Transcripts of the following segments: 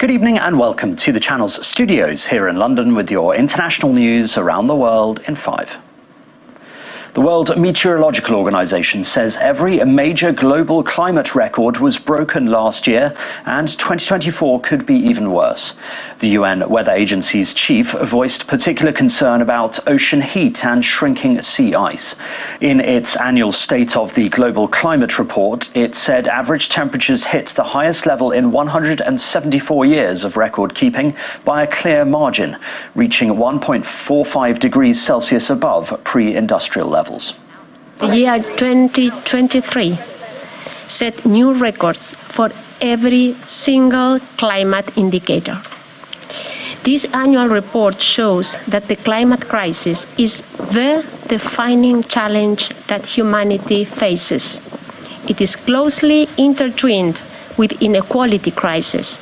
Good evening and welcome to the channel's studios here in London with your international news around the world in 5. The World Meteorological Organization says every major global climate record was broken last year, and 2024 could be even worse. The UN Weather Agency's chief voiced particular concern about ocean heat and shrinking sea ice. In its annual State of the Global Climate report, it said average temperatures hit the highest level in 174 years of record keeping by a clear margin, reaching 1.45 degrees Celsius above pre-industrial levels. The year 2023 set new records for every single climate indicator. This annual report shows that the climate crisis is the defining challenge that humanity faces. It is closely intertwined with inequality crisis,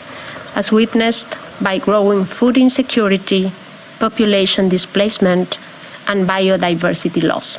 as witnessed by growing food insecurity, population displacement, and biodiversity loss.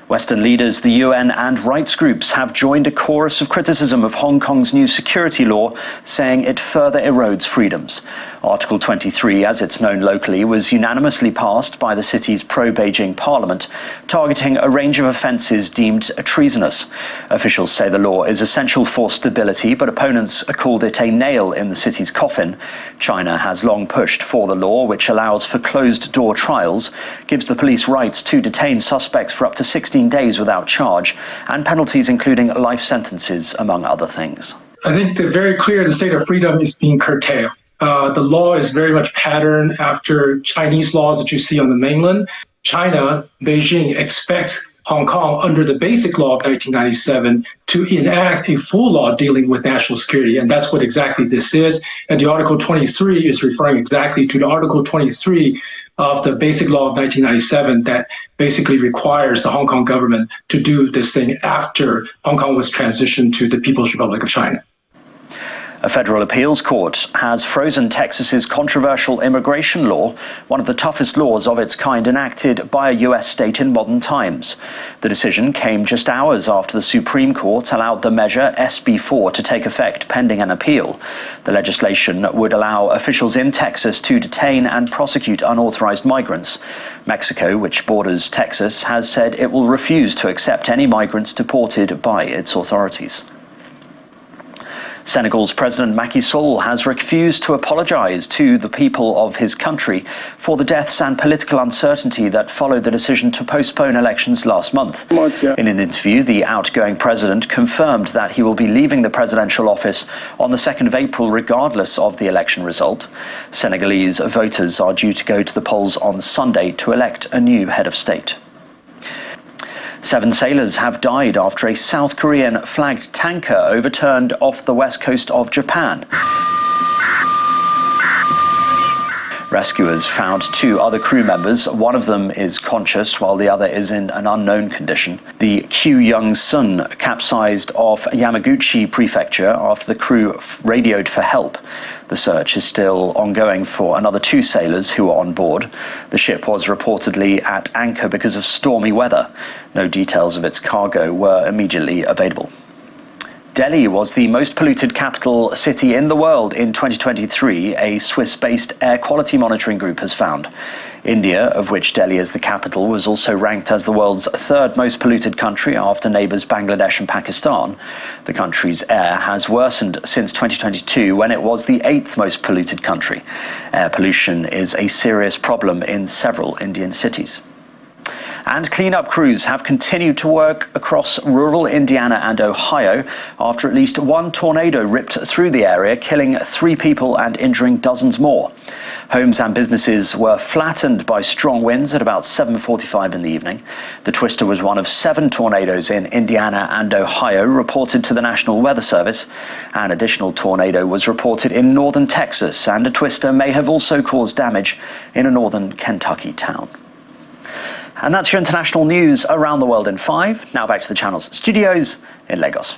Western leaders, the UN and rights groups have joined a chorus of criticism of Hong Kong's new security law, saying it further erodes freedoms. Article 23, as it's known locally, was unanimously passed by the city's pro-Beijing parliament, targeting a range of offences deemed treasonous. Officials say the law is essential for stability, but opponents called it a nail in the city's coffin. China has long pushed for the law, which allows for closed-door trials, gives the police rights to detain suspects for up to 16 days without charge, and penalties including life sentences, among other things. I think it's very clear the state of freedom is being curtailed. The law is very much patterned after Chinese laws that you see on the mainland. China, Beijing, expects Hong Kong, under the Basic Law of 1997, to enact a full law dealing with national security. And that's what exactly this is. And the Article 23 is referring exactly to the Article 23 of the Basic Law of 1997 that basically requires the Hong Kong government to do this thing after Hong Kong was transitioned to the People's Republic of China. A federal appeals court has frozen Texas's controversial immigration law, one of the toughest laws of its kind enacted by a U.S. state in modern times. The decision came just hours after the Supreme Court allowed the measure, SB 4, to take effect pending an appeal. The legislation would allow officials in Texas to detain and prosecute unauthorized migrants. Mexico, which borders Texas, has said it will refuse to accept any migrants deported by its authorities. Senegal's President Macky Sall has refused to apologize to the people of his country for the deaths and political uncertainty that followed the decision to postpone elections last month. In an interview, the outgoing president confirmed that he will be leaving the presidential office on the 2nd of April regardless of the election result. Senegalese voters are due to go to the polls on Sunday to elect a new head of state. 7 sailors have died after a South Korean flagged tanker overturned off the west coast of Japan. Rescuers found 2 other crew members. One of them is conscious, while the other is in an unknown condition. The Kyung-sun capsized off Yamaguchi Prefecture after the crew radioed for help. The search is still ongoing for another 2 sailors who are on board. The ship was reportedly at anchor because of stormy weather. No details of its cargo were immediately available. Delhi was the most polluted capital city in the world in 2023, a Swiss-based air quality monitoring group has found. India, of which Delhi is the capital, was also ranked as the world's 3rd most polluted country after neighbours Bangladesh and Pakistan. The country's air has worsened since 2022, when it was the 8th most polluted country. Air pollution is a serious problem in several Indian cities. And cleanup crews have continued to work across rural Indiana and Ohio after at least 1 tornado ripped through the area, killing 3 people and injuring dozens more. Homes and businesses were flattened by strong winds at about 7:45 in the evening. The twister was one of 7 tornadoes in Indiana and Ohio reported to the National Weather Service. An additional tornado was reported in northern Texas, and a twister may have also caused damage in a northern Kentucky town. And that's your international news around the world in 5. Now back to the channel's studios in Lagos.